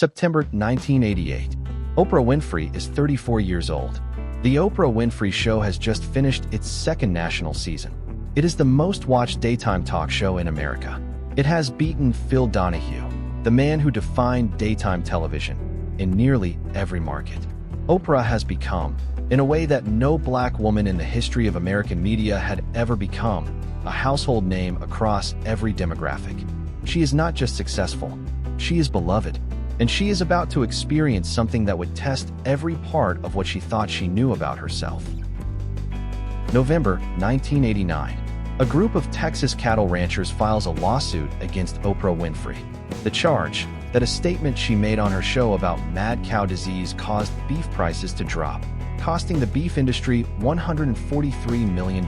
September 1988. Oprah Winfrey is 34 years old. The Oprah Winfrey Show has just finished its second national season. It is the most-watched daytime talk show in America. It has beaten Phil Donahue, the man who defined daytime television, in nearly every market. Oprah has become, in a way that no black woman in the history of American media had ever become, a household name across every demographic. She is not just successful, she is beloved. And she is about to experience something that would test every part of what she thought she knew about herself. November 1989. A group of Texas cattle ranchers files a lawsuit against Oprah Winfrey. The charge, that a statement she made on her show about mad cow disease caused beef prices to drop, costing the beef industry $143 million.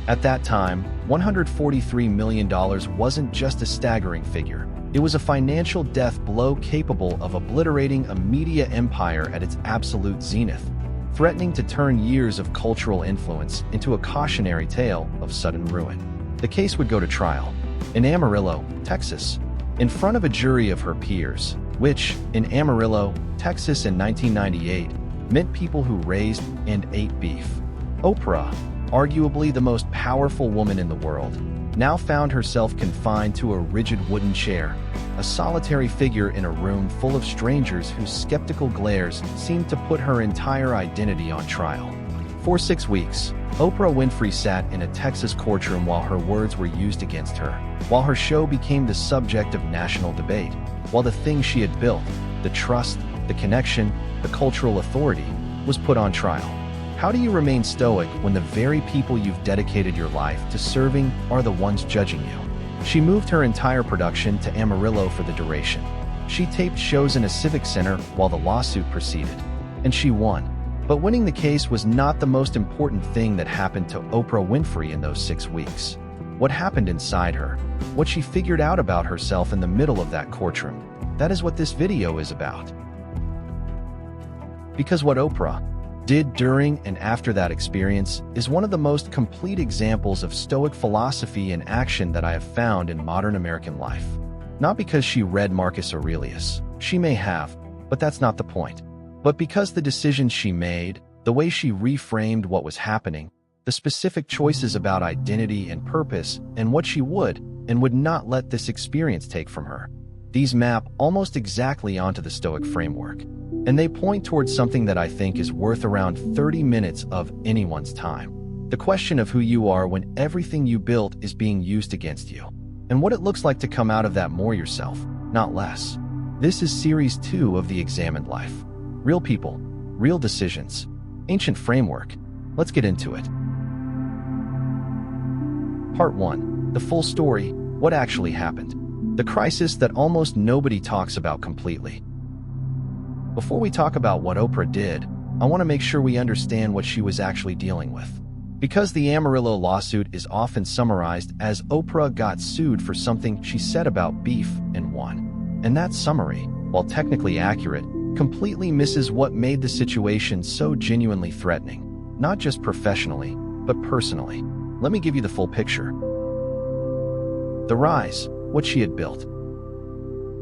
At that time, $143 million wasn't just a staggering figure. It was a financial death blow capable of obliterating a media empire at its absolute zenith, threatening to turn years of cultural influence into a cautionary tale of sudden ruin. The case would go to trial in Amarillo, Texas, in front of a jury of her peers, which, in Amarillo, Texas in 1998, meant people who raised and ate beef. Oprah, arguably the most powerful woman in the world, now found herself confined to a rigid wooden chair, a solitary figure in a room full of strangers whose skeptical glares seemed to put her entire identity on trial. For 6 weeks, Oprah Winfrey sat in a Texas courtroom while her words were used against her, while her show became the subject of national debate, while the thing she had built, the trust, the connection, the cultural authority, was put on trial. How do you remain stoic when the very people you've dedicated your life to serving are the ones judging you? She moved her entire production to Amarillo for the duration. She taped shows in a civic center while the lawsuit proceeded. And she won. But winning the case was not the most important thing that happened to Oprah Winfrey in those 6 weeks. What happened inside her, what she figured out about herself in the middle of that courtroom, that is what this video is about. Because what Oprah did during and after that experience is one of the most complete examples of Stoic philosophy in action that I have found in modern American life. Not because she read Marcus Aurelius, she may have, but that's not the point. But because the decisions she made, the way she reframed what was happening, the specific choices about identity and purpose, and what she would and would not let this experience take from her. These map almost exactly onto the Stoic framework. And they point towards something that I think is worth around 30 minutes of anyone's time. The question of who you are when everything you built is being used against you. And what it looks like to come out of that more yourself, not less. This is Series 2 of The Examined Life. Real people, real decisions, ancient framework. Let's get into it. Part 1. The full story, what actually happened. The crisis that almost nobody talks about completely. Before we talk about what Oprah did, I want to make sure we understand what she was actually dealing with. Because the Amarillo lawsuit is often summarized as Oprah got sued for something she said about beef and won. And that summary, while technically accurate, completely misses what made the situation so genuinely threatening, not just professionally, but personally. Let me give you the full picture. The rise, what she had built.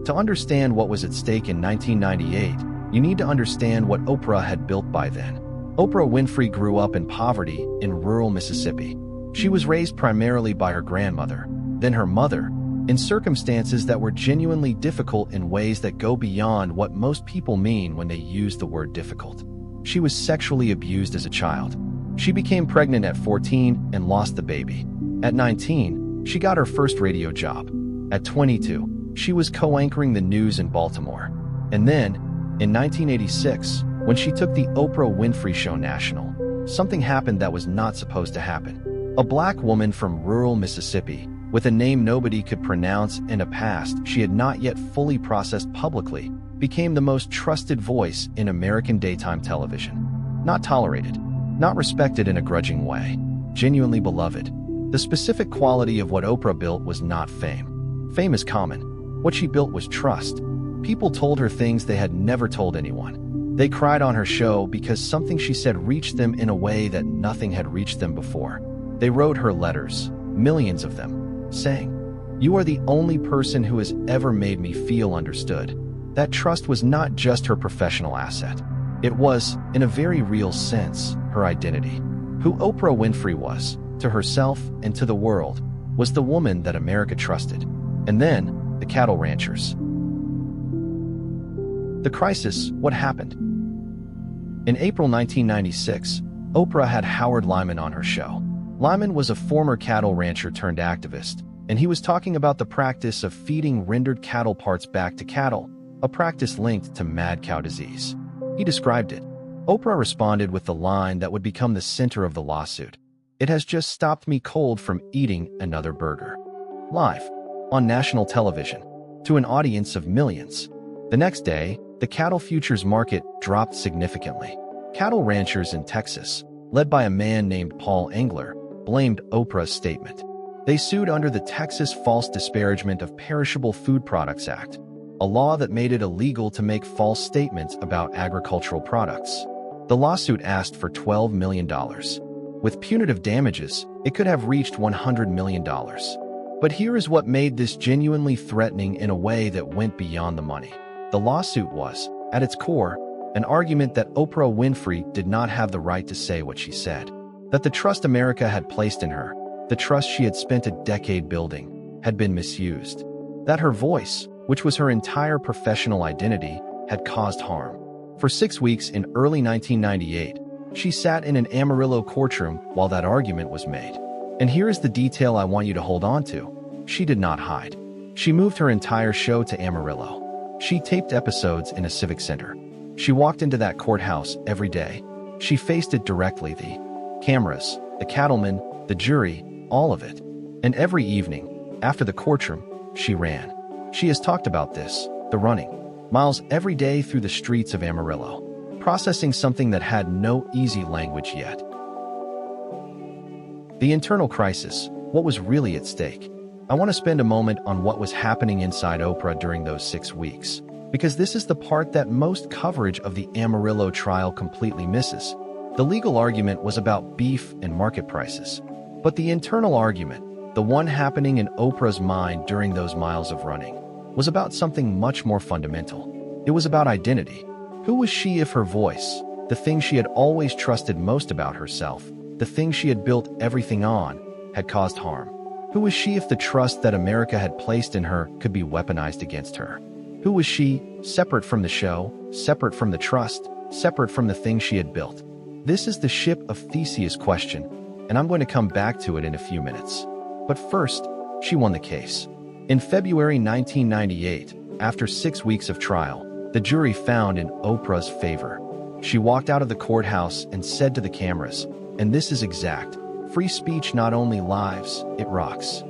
To understand what was at stake in 1998, you need to understand what Oprah had built by then. Oprah Winfrey grew up in poverty in rural Mississippi. She was raised primarily by her grandmother, then her mother, in circumstances that were genuinely difficult in ways that go beyond what most people mean when they use the word difficult. She was sexually abused as a child. She became pregnant at 14 and lost the baby. At 19, she got her first radio job. At 22, she was co-anchoring the news in Baltimore. And then, in 1986, when she took the Oprah Winfrey Show national, something happened that was not supposed to happen. A black woman from rural Mississippi, with a name nobody could pronounce and a past she had not yet fully processed publicly, became the most trusted voice in American daytime television. Not tolerated, not respected in a grudging way, genuinely beloved. The specific quality of what Oprah built was not fame. Fame is common. What she built was trust. People told her things they had never told anyone. They cried on her show because something she said reached them in a way that nothing had reached them before. They wrote her letters, millions of them, saying, "You are the only person who has ever made me feel understood." That trust was not just her professional asset. It was, in a very real sense, her identity. Who Oprah Winfrey was, to herself and to the world, was the woman that America trusted. And then, the cattle ranchers. The crisis, what happened? In April 1996, Oprah had Howard Lyman on her show. Lyman was a former cattle rancher turned activist, and he was talking about the practice of feeding rendered cattle parts back to cattle, a practice linked to mad cow disease. He described it. Oprah responded with the line that would become the center of the lawsuit. "It has just stopped me cold from eating another burger." Live, on national television, to an audience of millions. The next day, the cattle futures market dropped significantly. Cattle ranchers in Texas, led by a man named Paul Engler, blamed Oprah's statement. They sued under the Texas False Disparagement of Perishable Food Products Act, a law that made it illegal to make false statements about agricultural products. The lawsuit asked for $12 million. With punitive damages, it could have reached $100 million. But here is what made this genuinely threatening in a way that went beyond the money. The lawsuit was, at its core, an argument that Oprah Winfrey did not have the right to say what she said. That the trust America had placed in her, the trust she had spent a decade building, had been misused. That her voice, which was her entire professional identity, had caused harm. For 6 weeks in early 1998, she sat in an Amarillo courtroom while that argument was made. And here is the detail I want you to hold on to. She did not hide. She moved her entire show to Amarillo. She taped episodes in a civic center. She walked into that courthouse every day. She faced it directly, the cameras, the cattlemen, the jury, all of it. And every evening, after the courtroom, she ran. She has talked about this, the running, miles every day through the streets of Amarillo, processing something that had no easy language yet. The internal crisis, what was really at stake? I want to spend a moment on what was happening inside Oprah during those 6 weeks, because this is the part that most coverage of the Amarillo trial completely misses. The legal argument was about beef and market prices. But the internal argument, the one happening in Oprah's mind during those miles of running, was about something much more fundamental. It was about identity. Who was she if her voice, the thing she had always trusted most about herself, the thing she had built everything on, had caused harm? Who was she if the trust that America had placed in her could be weaponized against her? Who was she, separate from the show, separate from the trust, separate from the thing she had built? This is the Ship of Theseus question, and I'm going to come back to it in a few minutes. But first, she won the case. In February 1998, after 6 weeks of trial, the jury found in Oprah's favor. She walked out of the courthouse and said to the cameras, and this is exact, "Free speech not only lives, it rocks."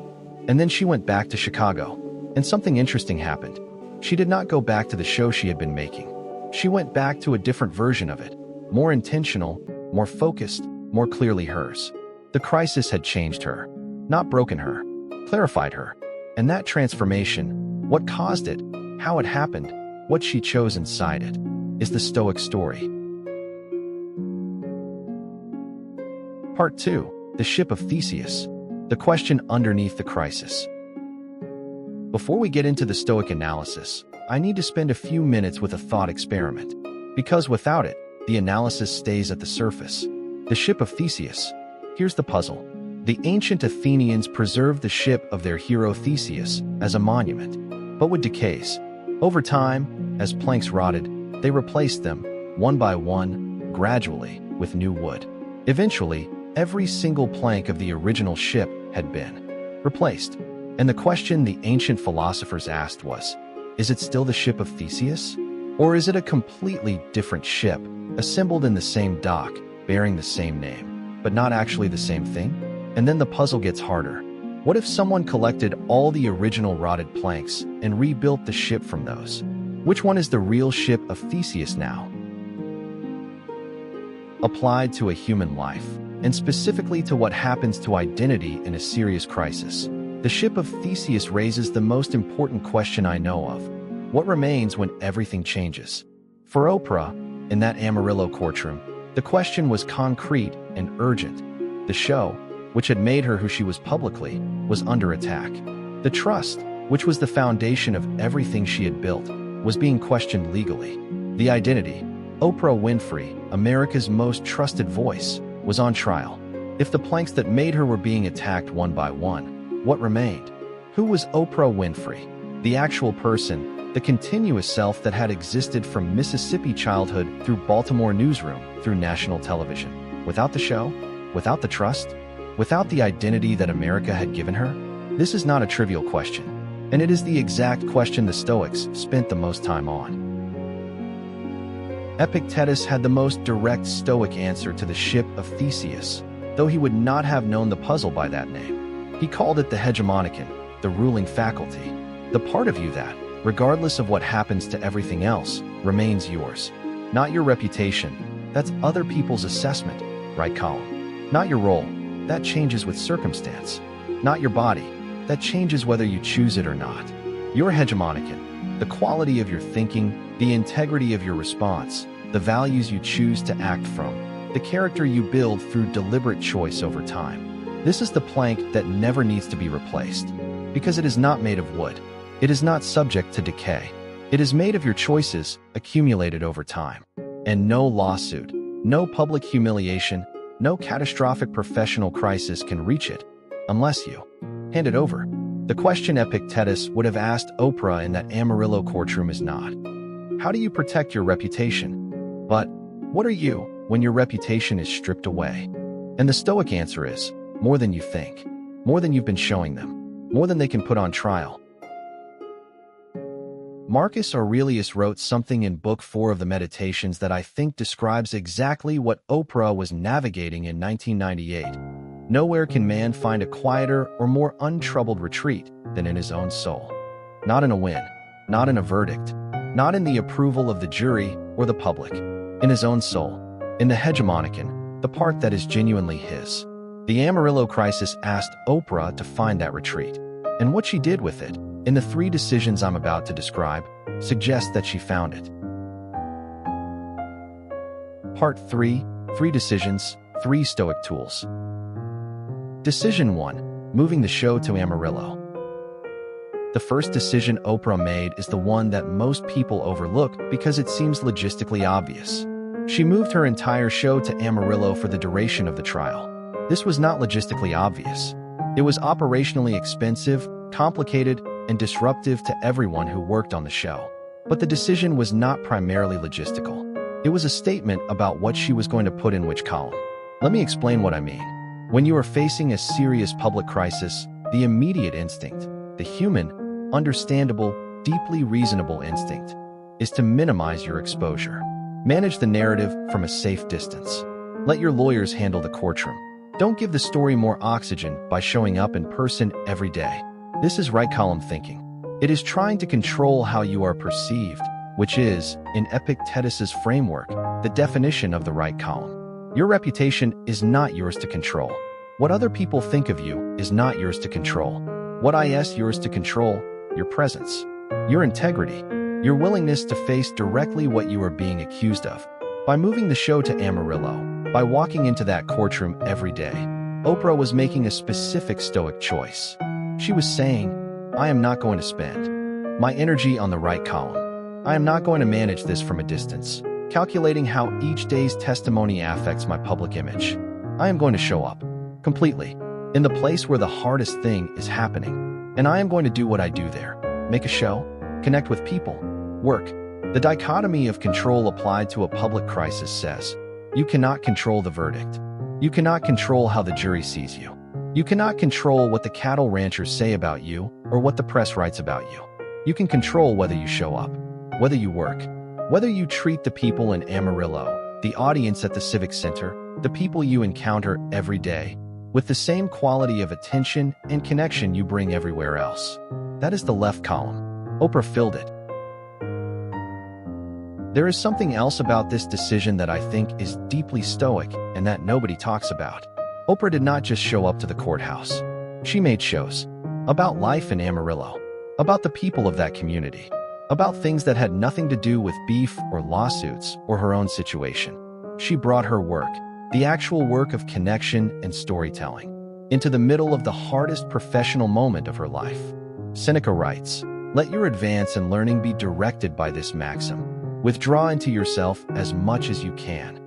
And then she went back to Chicago, and something interesting happened. She did not go back to the show she had been making. She went back to a different version of it, more intentional, more focused, more clearly hers. The crisis had changed her, not broken her, clarified her. And that transformation, what caused it, how it happened, what she chose inside it, is the Stoic story. Part 2. The Ship of Theseus. The question underneath the crisis. Before we get into the Stoic analysis, I need to spend a few minutes with a thought experiment. Because without it, the analysis stays at the surface. The Ship of Theseus. Here's the puzzle. The ancient Athenians preserved the ship of their hero Theseus as a monument, but with decays. Over time, as planks rotted, they replaced them, one by one, gradually, with new wood. Eventually, every single plank of the original ship had been replaced. And the question the ancient philosophers asked was, is it still the Ship of Theseus? Or is it a completely different ship, assembled in the same dock, bearing the same name, but not actually the same thing? And then the puzzle gets harder. What if someone collected all the original rotted planks and rebuilt the ship from those? Which one is the real Ship of Theseus now? Applied to a human life, and specifically to what happens to identity in a serious crisis, the Ship of Theseus raises the most important question I know of. What remains when everything changes? For Oprah, in that Amarillo courtroom, the question was concrete and urgent. The show, which had made her who she was publicly, was under attack. The trust, which was the foundation of everything she had built, was being questioned legally. The identity, Oprah Winfrey, America's most trusted voice, was on trial. If the planks that made her were being attacked one by one, what remained? Who was Oprah Winfrey? The actual person, the continuous self that had existed from Mississippi childhood through Baltimore newsroom, through national television. Without the show? Without the trust? Without the identity that America had given her? This is not a trivial question, and it is the exact question the Stoics spent the most time on. Epictetus had the most direct Stoic answer to the Ship of Theseus, though he would not have known the puzzle by that name. He called it the hegemonikon, the ruling faculty, the part of you that, regardless of what happens to everything else, remains yours. Not your reputation, that's other people's assessment, right column. Not your role, that changes with circumstance. Not your body, that changes whether you choose it or not. Your hegemonikon, the quality of your thinking, the integrity of your response, the values you choose to act from, the character you build through deliberate choice over time. This is the plank that never needs to be replaced, because it is not made of wood. It is not subject to decay. It is made of your choices accumulated over time. And no lawsuit, no public humiliation, no catastrophic professional crisis can reach it, unless you hand it over. The question Epictetus would have asked Oprah in that Amarillo courtroom is not, how do you protect your reputation? But, what are you when your reputation is stripped away? And the Stoic answer is, more than you think, more than you've been showing them, more than they can put on trial. Marcus Aurelius wrote something in Book 4 of the Meditations that I think describes exactly what Oprah was navigating in 1998. Nowhere can man find a quieter or more untroubled retreat than in his own soul. Not in a win, not in a verdict, not in the approval of the jury or the public. In his own soul, in the hegemonikon, the part that is genuinely his. The Amarillo crisis asked Oprah to find that retreat, and what she did with it, in the 3 decisions I'm about to describe, suggests that she found it. Part 3, 3 decisions, 3 Stoic tools. Decision 1, moving the show to Amarillo. The first decision Oprah made is the one that most people overlook because it seems logistically obvious. She moved her entire show to Amarillo for the duration of the trial. This was not logistically obvious. It was operationally expensive, complicated, and disruptive to everyone who worked on the show. But the decision was not primarily logistical. It was a statement about what she was going to put in which column. Let me explain what I mean. When you are facing a serious public crisis, the immediate instinct, the human, understandable, deeply reasonable instinct, is to minimize your exposure. Manage the narrative from a safe distance. Let your lawyers handle the courtroom. Don't give the story more oxygen by showing up in person every day. This is right column thinking. It is trying to control how you are perceived, which is, in Epictetus's framework, the definition of the right column. Your reputation is not yours to control. What other people think of you is not yours to control. What is yours to control? Your presence, your integrity, your willingness to face directly what you are being accused of. By moving the show to Amarillo, by walking into that courtroom every day, Oprah was making a specific Stoic choice. She was saying, I am not going to spend my energy on the right column. I am not going to manage this from a distance, calculating how each day's testimony affects my public image. I am going to show up, completely, in the place where the hardest thing is happening, and I am going to do what I do there. Make a show, connect with people, work. The dichotomy of control applied to a public crisis says, you cannot control the verdict. You cannot control how the jury sees you. You cannot control what the cattle ranchers say about you or what the press writes about you. You can control whether you show up, whether you work, whether you treat the people in Amarillo, the audience at the Civic Center, the people you encounter every day, with the same quality of attention and connection you bring everywhere else. That is the left column. Oprah filled it. There is something else about this decision that I think is deeply Stoic and that nobody talks about. Oprah did not just show up to the courthouse. She made shows about life in Amarillo, about the people of that community, about things that had nothing to do with beef or lawsuits or her own situation. She brought her work, the actual work of connection and storytelling, into the middle of the hardest professional moment of her life. Seneca writes, Let your advance and learning be directed by this maxim. Withdraw into yourself as much as you can.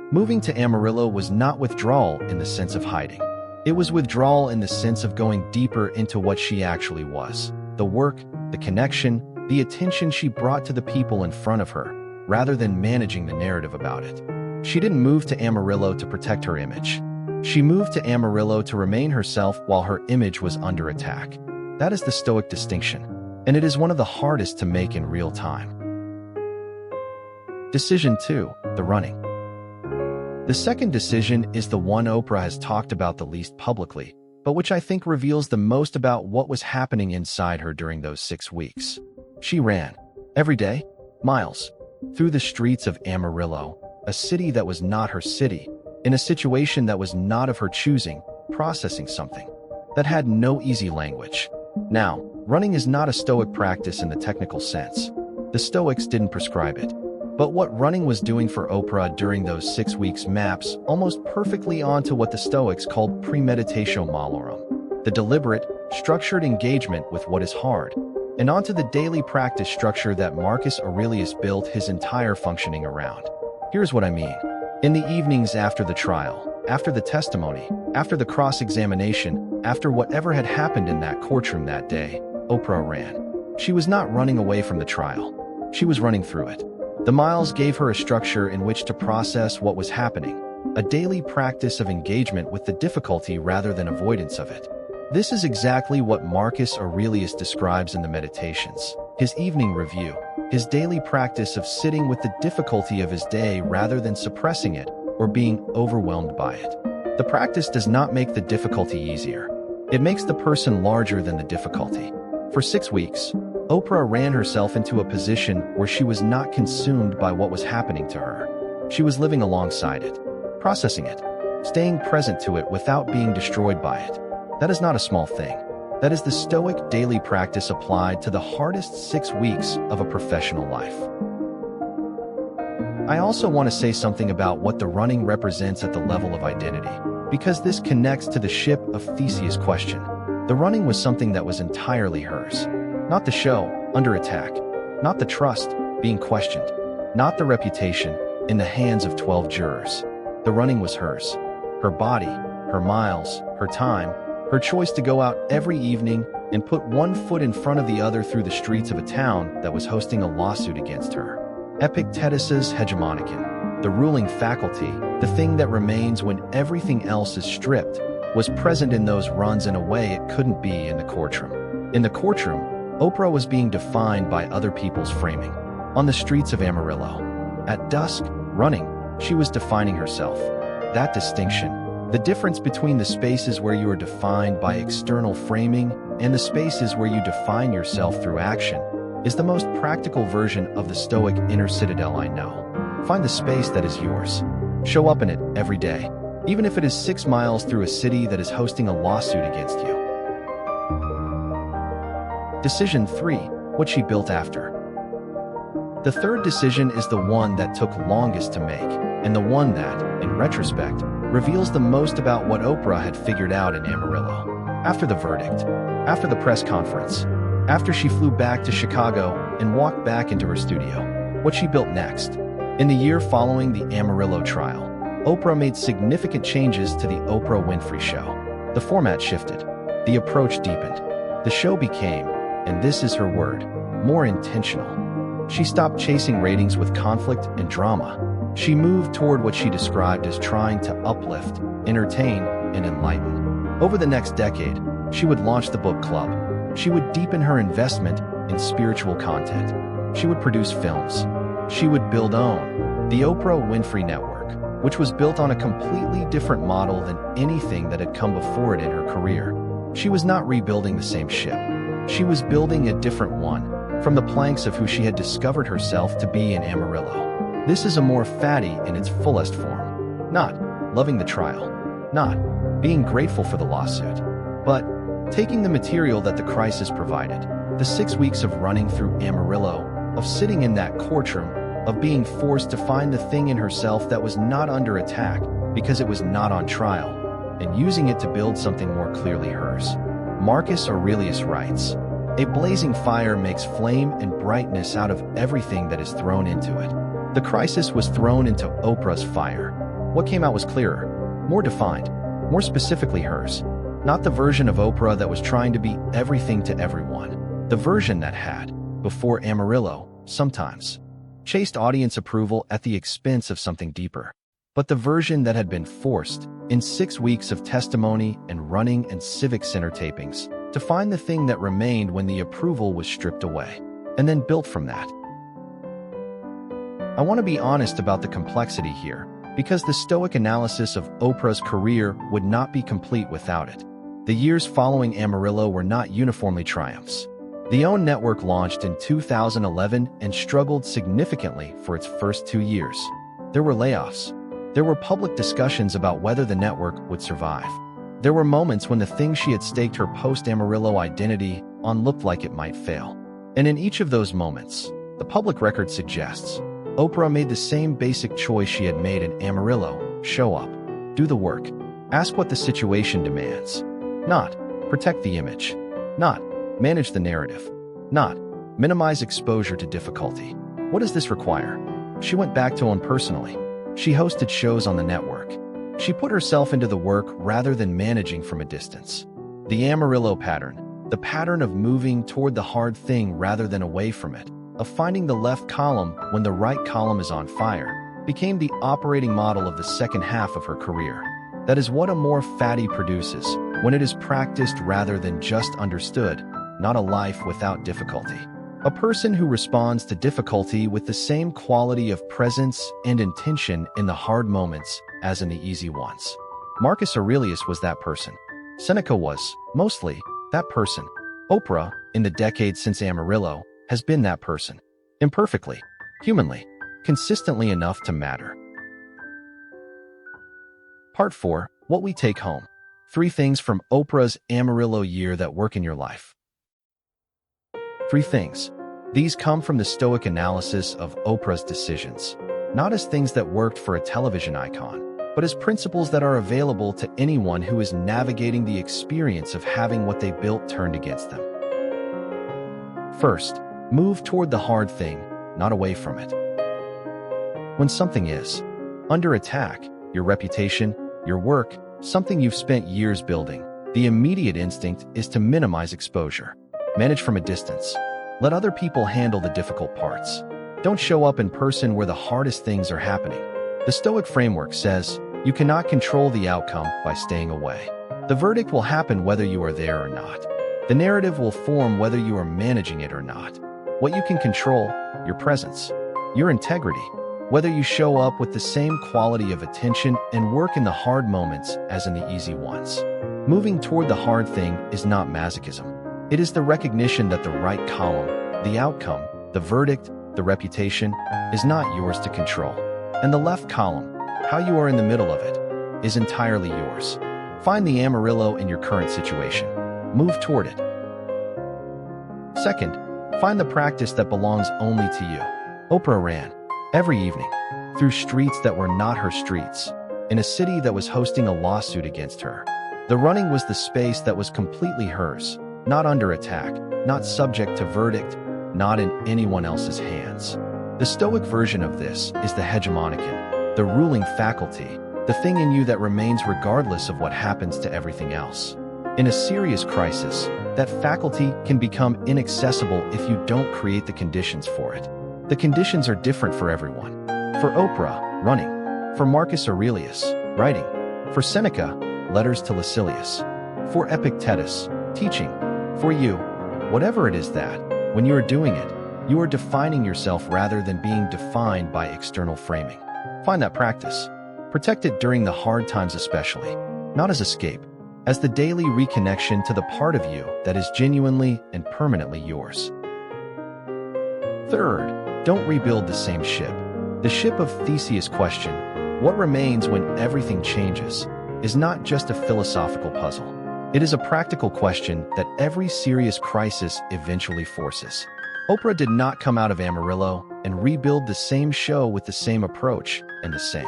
Moving to Amarillo was not withdrawal in the sense of hiding. It was withdrawal in the sense of going deeper into what she actually was. The work, the connection, the attention she brought to the people in front of her, rather than managing the narrative about it. She didn't move to Amarillo to protect her image. She moved to Amarillo to remain herself while her image was under attack. That is the Stoic distinction, and it is one of the hardest to make in real time. Decision 2, the running. The second decision is the one Oprah has talked about the least publicly, but which I think reveals the most about what was happening inside her during those 6 weeks. She ran, every day, miles, through the streets of Amarillo, a city that was not her city, in a situation that was not of her choosing, processing something that had no easy language. Now, running is not a Stoic practice in the technical sense. The Stoics didn't prescribe it. But what running was doing for Oprah during those 6 weeks maps almost perfectly onto what the Stoics called Premeditatio malorum, the deliberate, structured engagement with what is hard, and onto the daily practice structure that Marcus Aurelius built his entire functioning around. Here's what I mean. In the evenings after the trial, after the testimony, after the cross-examination, after whatever had happened in that courtroom that day, Oprah ran. She was not running away from the trial. She was running through it. The miles gave her a structure in which to process what was happening, a daily practice of engagement with the difficulty rather than avoidance of it. This is exactly what Marcus Aurelius describes in the Meditations, his evening review, his daily practice of sitting with the difficulty of his day rather than suppressing it or being overwhelmed by it. The practice does not make the difficulty easier. It makes the person larger than the difficulty. For 6 weeks, Oprah ran herself into a position where she was not consumed by what was happening to her. She was living alongside it, processing it, staying present to it without being destroyed by it. That is not a small thing. That is the Stoic daily practice applied to the hardest 6 weeks of a professional life. I also want to say something about what the running represents at the level of identity, because this connects to the Ship of Theseus question. The running was something that was entirely hers. Not the show, under attack. Not the trust, being questioned. Not the reputation, in the hands of 12 jurors. The running was hers. Her body, her miles, her time, her choice to go out every evening and put one foot in front of the other through the streets of a town that was hosting a lawsuit against her. Epictetus's hegemonikon, the ruling faculty, the thing that remains when everything else is stripped, was present in those runs in a way it couldn't be in the courtroom. In the courtroom, Oprah was being defined by other people's framing. On the streets of Amarillo, at dusk, running, she was defining herself. That distinction, the difference between the spaces where you are defined by external framing and the spaces where you define yourself through action, is the most practical version of the Stoic inner citadel I know. Find the space that is yours. Show up in it every day, even if it is 6 miles through a city that is hosting a lawsuit against you. Decision 3, what she built after. The third decision is the one that took longest to make, and the one that, in retrospect, reveals the most about what Oprah had figured out in Amarillo. After the verdict, after the press conference, after she flew back to Chicago and walked back into her studio, what she built next. In the year following the Amarillo trial, Oprah made significant changes to the Oprah Winfrey Show. The format shifted. The approach deepened. The show became, and this is her word, more intentional. She stopped chasing ratings with conflict and drama. She moved toward what she described as trying to uplift, entertain, and enlighten. Over the next decade, she would launch the book club. She would deepen her investment in spiritual content. She would produce films. She would build OWN, the Oprah Winfrey Network, which was built on a completely different model than anything that had come before it in her career. She was not rebuilding the same ship. She was building a different one, from the planks of who she had discovered herself to be in Amarillo. This is Amor Fati in its fullest form. Not loving the trial, not being grateful for the lawsuit, but taking the material that the crisis provided, the 6 weeks of running through Amarillo, of sitting in that courtroom, of being forced to find the thing in herself that was not under attack because it was not on trial, and using it to build something more clearly hers. Marcus Aurelius writes, A blazing fire makes flame and brightness out of everything that is thrown into it. The crisis was thrown into Oprah's fire. What came out was clearer, more defined, more specifically hers. Not the version of Oprah that was trying to be everything to everyone. The version that had, before Amarillo, sometimes chased audience approval at the expense of something deeper. But the version that had been forced, in 6 weeks of testimony and running and civic center tapings, to find the thing that remained when the approval was stripped away, and then built from that. I want to be honest about the complexity here, because the Stoic analysis of Oprah's career would not be complete without it. The years following Amarillo were not uniformly triumphs. The OWN network launched in 2011 and struggled significantly for its first 2 years. There were layoffs. There were public discussions about whether the network would survive. There were moments when the thing she had staked her post-Amarillo identity on looked like it might fail. And in each of those moments, the public record suggests, Oprah made the same basic choice she had made in Amarillo: show up, do the work, ask what the situation demands. Not protect the image. Not manage the narrative. Not minimize exposure to difficulty. What does this require? She went back to OWN personally. She hosted shows on the network. She put herself into the work rather than managing from a distance. The Amarillo pattern, the pattern of moving toward the hard thing rather than away from it, of finding the left column when the right column is on fire, became the operating model of the second half of her career. That is what Amor Fati produces, when it is practiced rather than just understood, not a life without difficulty. A person who responds to difficulty with the same quality of presence and intention in the hard moments as in the easy ones. Marcus Aurelius was that person. Seneca was, mostly, that person. Oprah, in the decades since Amarillo, has been that person. Imperfectly, humanly, consistently enough to matter. Part 4. What we take home. 3 things from Oprah's Amarillo year that work in your life. 3 things. These come from the Stoic analysis of Oprah's decisions, not as things that worked for a television icon, but as principles that are available to anyone who is navigating the experience of having what they built turned against them. First, move toward the hard thing, not away from it. When something is under attack, your reputation, your work, something you've spent years building, the immediate instinct is to minimize exposure. Manage from a distance. Let other people handle the difficult parts. Don't show up in person where the hardest things are happening. The Stoic framework says, you cannot control the outcome by staying away. The verdict will happen whether you are there or not. The narrative will form whether you are managing it or not. What you can control, your presence, your integrity, whether you show up with the same quality of attention and work in the hard moments as in the easy ones. Moving toward the hard thing is not masochism. It is the recognition that the right column, the outcome, the verdict, the reputation, is not yours to control. And the left column, how you are in the middle of it, is entirely yours. Find the Amarillo in your current situation. Move toward it. Second, find the practice that belongs only to you. Oprah ran, every evening, through streets that were not her streets, in a city that was hosting a lawsuit against her. The running was the space that was completely hers, not under attack, not subject to verdict, not in anyone else's hands. The Stoic version of this is the hegemonikon, the ruling faculty, the thing in you that remains regardless of what happens to everything else. In a serious crisis, that faculty can become inaccessible if you don't create the conditions for it. The conditions are different for everyone. For Oprah, running. For Marcus Aurelius, writing. For Seneca, letters to Lucilius. For Epictetus, teaching. For you, whatever it is that, when you are doing it, you are defining yourself rather than being defined by external framing. Find that practice. Protect it during the hard times especially, not as escape, as the daily reconnection to the part of you that is genuinely and permanently yours. Third, don't rebuild the same ship. The Ship of Theseus question, what remains when everything changes, is not just a philosophical puzzle. It is a practical question that every serious crisis eventually forces. Oprah did not come out of Amarillo and rebuild the same show with the same approach and the same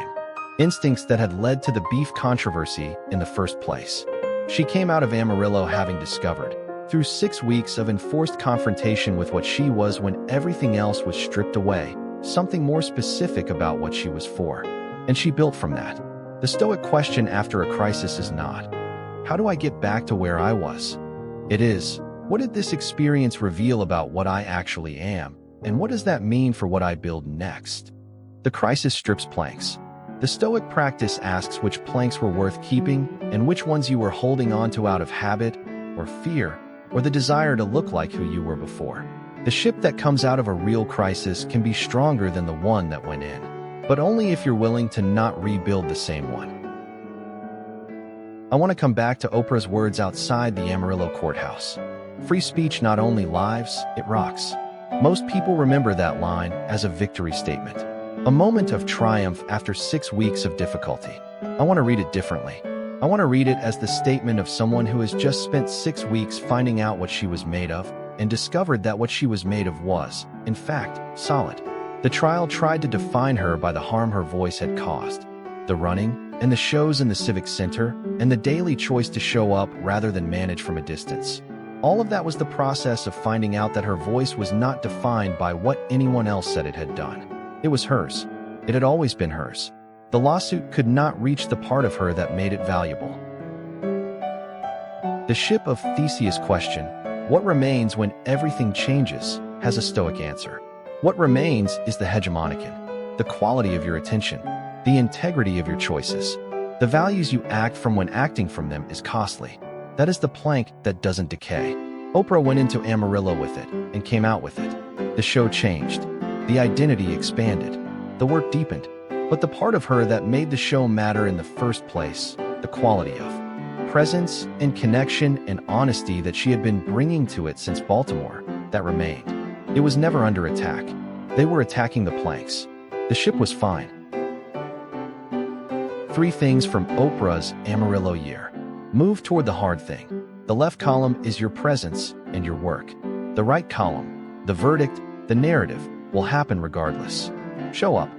instincts that had led to the beef controversy in the first place. She came out of Amarillo having discovered, Through 6 weeks of enforced confrontation with what she was when everything else was stripped away, something more specific about what she was for. And she built from that. The Stoic question after a crisis is not, how do I get back to where I was? It is, what did this experience reveal about what I actually am, and what does that mean for what I build next? The crisis strips planks. The Stoic practice asks which planks were worth keeping and which ones you were holding onto out of habit, or fear, or the desire to look like who you were before. The ship that comes out of a real crisis can be stronger than the one that went in, but only if you're willing to not rebuild the same one. I want to come back to Oprah's words outside the Amarillo courthouse. Free speech not only lives, it rocks. Most people remember that line as a victory statement, a moment of triumph after 6 weeks of difficulty. I want to read it differently. I want to read it as the statement of someone who has just spent 6 weeks finding out what she was made of and discovered that what she was made of was, in fact, solid. The trial tried to define her by the harm her voice had caused, the running and the shows in the civic center, and the daily choice to show up rather than manage from a distance. All of that was the process of finding out that her voice was not defined by what anyone else said it had done. It was hers. It had always been hers. The lawsuit could not reach the part of her that made it valuable. The Ship of Theseus question, what remains when everything changes, has a Stoic answer. What remains is the hegemonikon, the quality of your attention, the integrity of your choices. The values you act from when acting from them is costly. That is the plank that doesn't decay. Oprah went into Amarillo with it and came out with it. The show changed. The identity expanded. The work deepened. But the part of her that made the show matter in the first place, the quality of presence and connection and honesty that she had been bringing to it since Baltimore, that remained. It was never under attack. They were attacking the planks. The ship was fine. 3 things from Oprah's Amarillo year. Move toward the hard thing. The left column is your presence and your work. The right column, the verdict, the narrative, will happen regardless. Show up.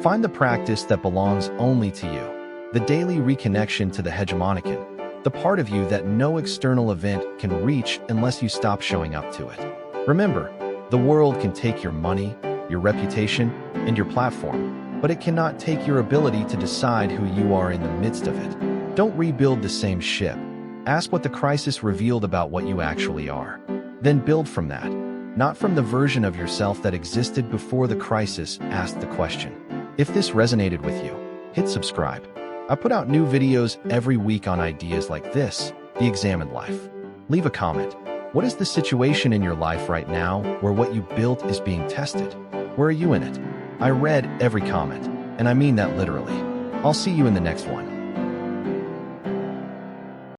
Find the practice that belongs only to you. The daily reconnection to the hegemonikon, the part of you that no external event can reach unless you stop showing up to it. Remember, the world can take your money, your reputation, and your platform, but it cannot take your ability to decide who you are in the midst of it. Don't rebuild the same ship. Ask what the crisis revealed about what you actually are. Then build from that, not from the version of yourself that existed before the crisis asked the question. If this resonated with you, hit subscribe. I put out new videos every week on ideas like this, the examined life. Leave a comment. What is the situation in your life right now where what you built is being tested? Where are you in it? I read every comment, and I mean that literally. I'll see you in the next one.